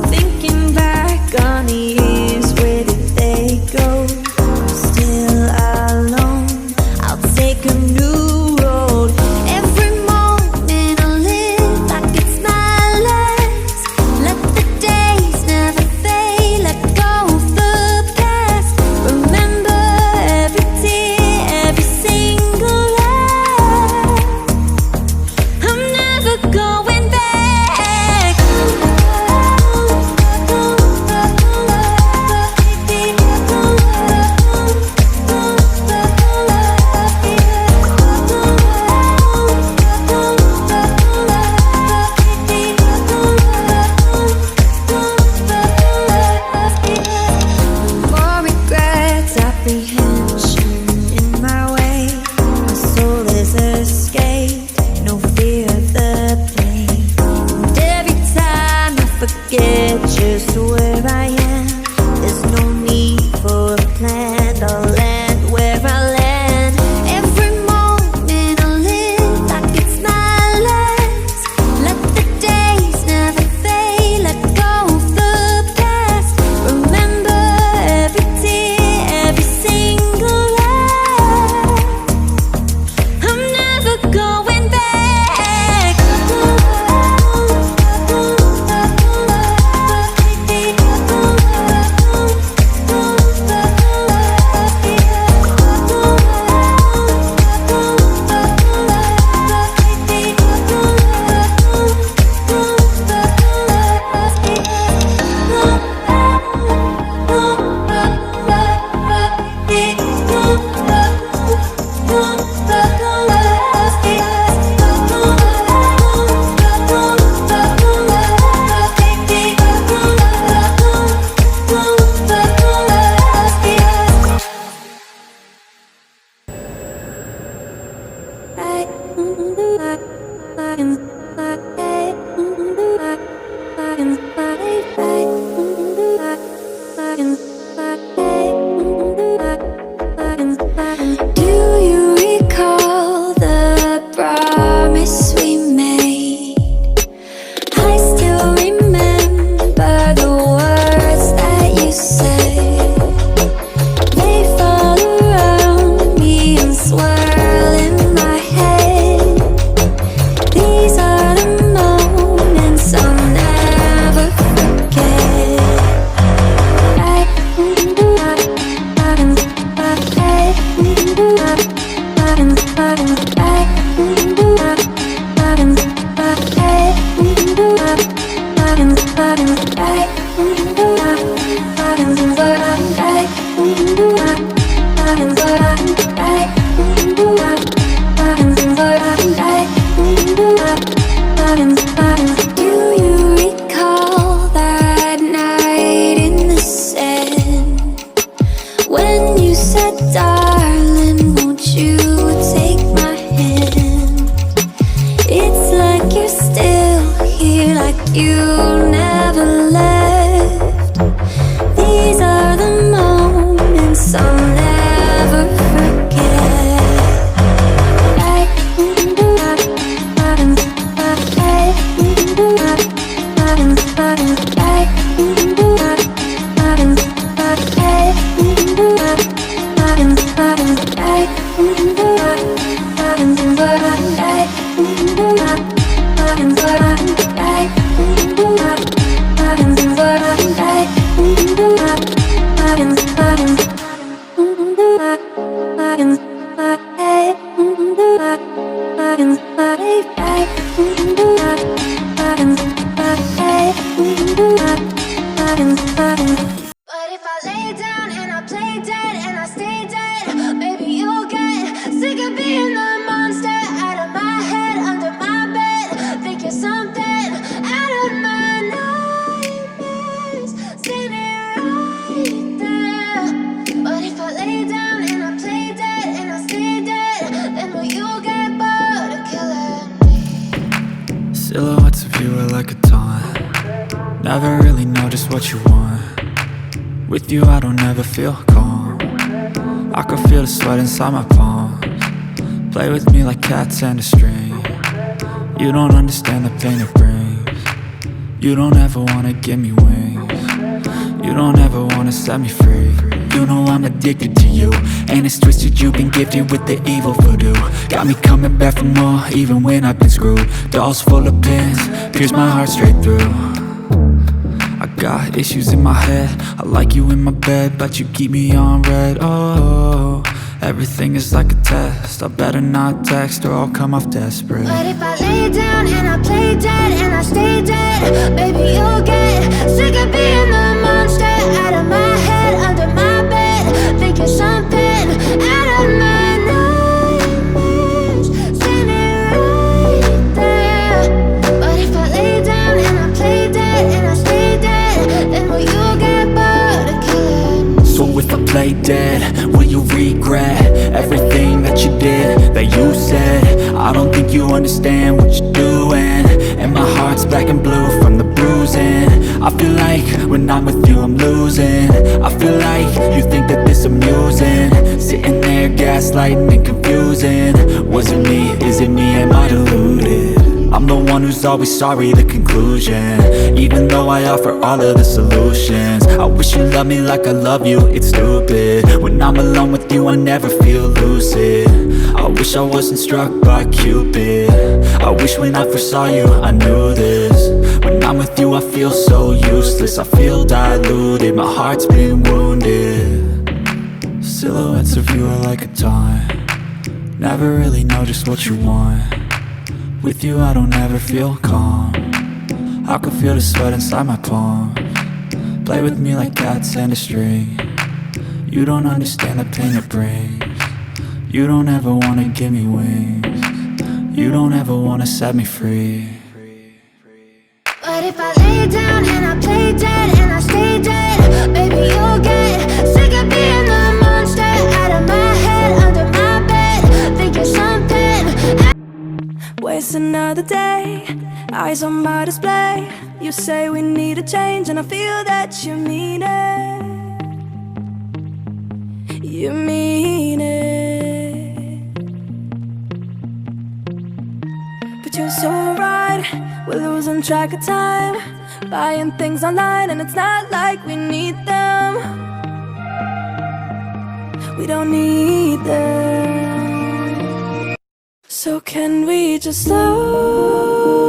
Thinking back on the years, where did they Never really know just what you want. With you I don't ever feel calm. I can feel the sweat inside my palms. Play with me like cats and a string. You don't understand the pain it brings. You don't ever wanna give me wings. You don't ever wanna set me free. You know I'm addicted to you, and it's twisted, you've been gifted with the evil voodoo. Got me coming back for more, even when I've been screwed. Dolls full of pins, pierce my heart straight through. I got issues in my head, I like you in my bed, but you keep me on red. Oh, everything is like a test, I better not text or I'll come off desperate. But if I lay down and I play dead and I stay dead, baby you'll get sick of being the monster out of my head, under my bed, thinking something out of my nightmares, standing right there. But if I lay down and I play dead and I stay dead, then will you get bored of killing? So if I play dead, will you regret everything that you did, that you said? I don't think you understand what you're doing, and my heart's black and blue from the bruising. I feel like when I'm with you I'm losing. I feel like you think that this amusing, sitting there gaslighting and confusing. Was it me? Is it me? Am I deluded? I'm the one who's always sorry, the conclusion, even though I offer all of the solutions. I wish you loved me like I love you, it's stupid. When I'm alone with you I never feel lucid. I wish I wasn't struck by Cupid. I wish when I first saw you I knew this. When I'm with you I feel so useless, I feel diluted, my heart's been wounded. Silhouettes of you are like a taunt. Never really know just what you want. With you I don't ever feel calm. I can feel the sweat inside my palms. Play with me like cats and a string. You don't understand the pain it brings. You don't ever wanna give me wings. You don't ever wanna set me free. But if I lay down and I play dead and I stay dead, baby you'll get sick of being the monster out of my head, under my bed, thinking something. Waste another day, eyes on my display. You say we need a change and I feel that you mean it. You mean it. But you're so right, we're losing track of time, buying things online and it's not like we need them. We don't need them. So can we just slow